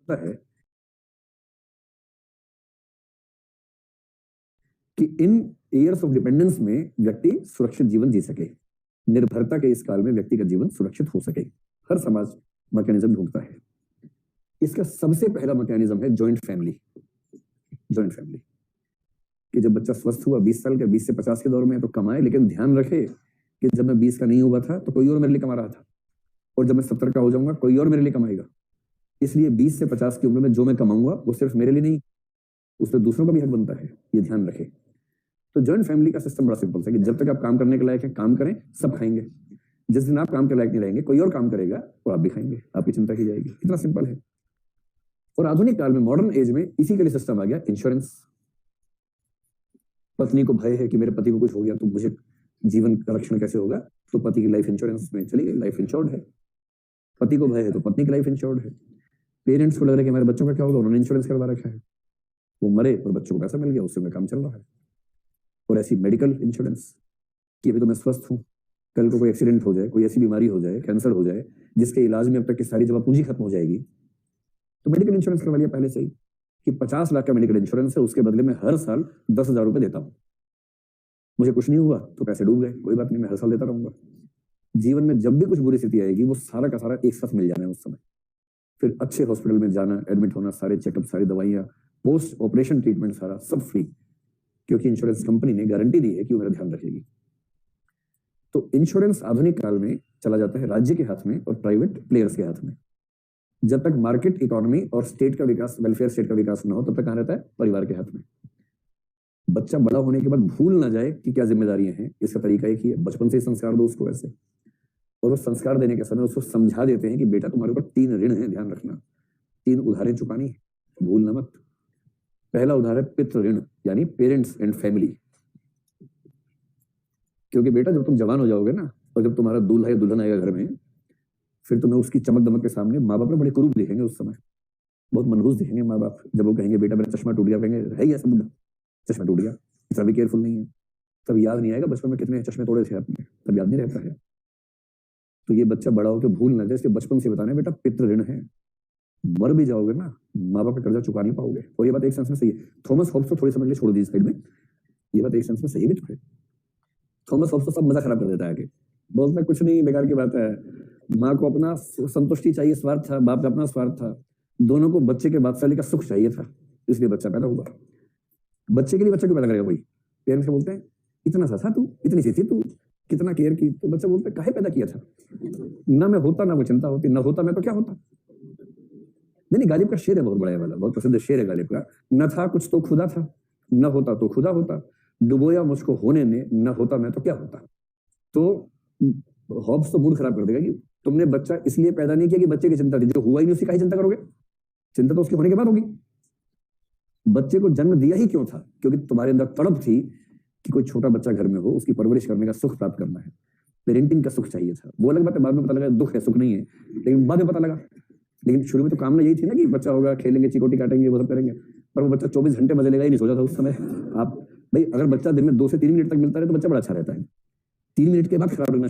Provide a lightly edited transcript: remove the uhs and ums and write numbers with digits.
है कि इन years of dependence में व्यक्ति सुरक्षित जीवन जी सके, निर्भरता के इस काल में व्यक्ति का जीवन सुरक्षित हो सके। हर समाज मैकेनिज्म ढूंढता है। इसका सबसे पहला मैकेनिज्म है जॉइंट फैमिली। जॉइंट फैमिली कि जब बच्चा स्वस्थ हुआ 20 साल का, 20 से 50 के दौर में, तो कमाए, लेकिन ध्यान रखे कि जब मैं 20 का नहीं हुआ था तो कोई और मेरे लिए कमा रहा था, और जब मैं 70 का हो जाऊंगा कोई और मेरे लिए कमाएगा। इसलिए 20 से 50 की उम्र में जो मैं कमाऊंगा वो सिर्फ मेरे लिए नहीं, उससे दूसरों का भी हक बनता है, ये ध्यान रखे। तो जॉइंट फैमिली का सिस्टम बड़ा सिंपल है कि जब तक आप काम करने के लायक हैं काम करें, सब खाएंगे। जिस दिन आप काम के लायक नहीं रहेंगे कोई और काम करेगा और आप भी खाएंगे, आपकी चिंता की जाएगी। इतना सिंपल है। और आधुनिक काल में, मॉडर्न एज में, इसी के लिए सिस्टम आ गया इंश्योरेंस। पत्नी को भय है कि मेरे पति को कुछ हो गया तो मुझे जीवन का रक्षण कैसे होगा, तो पति की लाइफ इंश्योरेंस में चली गई, लाइफ इंश्योर्ड है। पति को भय है तो पत्नी की लाइफ इंश्योर्ड है। पेरेंट्स को लग रहा है कि हमारे बच्चों का क्या होगा, उन्होंने इंश्योरेंस करवा रखा है, वो मरे और बच्चों को पैसा मिल गया, उससे उनका काम चल रहा है। और ऐसी मेडिकल इंश्योरेंस कि अभी तो मैं स्वस्थ हूँ, कल को कोई एक्सीडेंट हो जाए, कोई ऐसी बीमारी हो जाए, कैंसर हो जाए, जिसके इलाज में अब तक की सारी जमा पूंजी खत्म हो जाएगी, तो मेडिकल इंश्योरेंस करवा लिया पहले से ही कि 50 लाख का मेडिकल इंश्योरेंस है, उसके बदले में हर साल 10,000 रुपए देता हूं। मुझे कुछ नहीं हुआ तो पैसे डूब गए, कोई बात नहीं, मैं हर साल देता रहूंगा। जीवन में जब भी कुछ बुरी स्थिति आएगी वो सारा का सारा एक साथ मिल जाना है उस समय। फिर अच्छे हॉस्पिटल में जाना, एडमिट होना, सारे चेकअप, सारी दवाइयां, पोस्ट ऑपरेशन ट्रीटमेंट, सारा सब फ्री, क्योंकि इंश्योरेंस कंपनी ने गारंटी दी है कि वो मेरा ध्यान रखेगी। तो इंश्योरेंस आधुनिक काल में चला जाता है राज्य के हाथ में और प्राइवेट प्लेयर्स के हाथ में। जब तक मार्केट इकोनॉमी और स्टेट का विकास, वेलफेयर स्टेट का विकास ना हो, तब तक कहां रहता है, परिवार के हाथ में। बच्चा बड़ा होने के बाद भूल ना जाए कि क्या जिम्मेदारियां हैं, इसका तरीका एक ही है, बचपन से ही संस्कार दो उसको ऐसे। और वो संस्कार देने के समय उसको समझा देते हैं कि बेटा तुम्हारे ऊपर 3 ऋण है, ध्यान रखना, 3 उधारें चुकानी है, भूलना मत। पहला उधार है पितृ ऋण, यानी पेरेंट्स एंड फैमिली। क्योंकि बेटा जब तुम जवान हो जाओगे ना, और जब तुम्हारा दूल्हा या दुल्हन आएगा घर में, फिर तुम्हें उसकी चमक दमक के सामने माँ बाप ने बड़े कुरूप दिखेंगे, उस समय बहुत मनहूस दिखेंगे माँ बाप। जब वो कहेंगे बेटा मेरा चश्मा टूट गया, कहेंगे है ऐसा बुढ़ा, चश्मा टूट गया, इतना भी केयरफुल नहीं है। तब याद नहीं आएगा बचपन में कितने चश्मे तोड़े थे आपने, तब याद नहीं रहता है। तो ये बच्चा बड़ा होकर भूल ना जाए, इसके बचपन से बताना बेटा पितृ ऋण है, मर भी जाओगे ना माँ बाप का कर्जा चुका नहीं पाओगे। और ये बात एक सेंस में सही है। थॉमस हॉब्स को थोड़ी समझ लिए छोड़ दी साइड में, ये बात एक सेंस में सही भी तो है। थॉमस हॉब्स तो सब मजा खराब कर देता है आगे, बोलता कुछ नहीं, बेकार की बात है। माँ को अपना संतुष्टि चाहिए, स्वार्थ था, बाप का अपना स्वार्थ था, दोनों को बच्चे के बादशाही का सुख चाहिए था, इसलिए बच्चा पैदा हुआ। बच्चे के लिए बच्चा क्यों पैदा करेगा कोई? पेरेंट्स बोलते हैं इतना सा था तू, इतनी सी थी तू, कितना केयर की, तो बच्चा बोलता है काहे पैदा किया था, ना मैं होता ना वो चिंता होती, ना होता मैं तो क्या होता। नहीं, गालिब का शेर है बहुत बड़ा वाला, बहुत प्रसिद्ध शेर है गालिब का, न था कुछ तो खुदा था, न होता तो खुदा होता, डुबोया मुझको होने ने, न होता मैं तो क्या होता। तो हॉब्स तो मूड खराब कर देगा कि तुमने बच्चा इसलिए पैदा नहीं किया कि बच्चे की चिंता थी, जो हुआ ही नहीं उसकी काहे चिंता करोगे, चिंता तो उसके होने के बाद होगी। बच्चे को जन्म दिया ही क्यों था, क्योंकि तुम्हारे अंदर तड़प थी कि कोई छोटा बच्चा घर में हो, उसकी परवरिश करने का सुख प्राप्त करना है, पेरेंटिंग का सुख चाहिए था। वो अलग बात है, बाद में पता लगा दुख है, सुख नहीं है, लेकिन बाद में पता लगा। लेकिन शुरू में तो कामना यही थी ना कि बच्चा होगा, खेलेंगे, चिकोटी काटेंगे, वो सब करेंगे, पर वो बच्चा 24 घंटे मजे लेगा ही नहीं, सोचा था उस समय आप। भाई अगर बच्चा दिन में 2 से 3 मिनट तक मिलता रहे तो बच्चा बड़ा अच्छा रहता है, 3 मिनट के बाद खराब लगना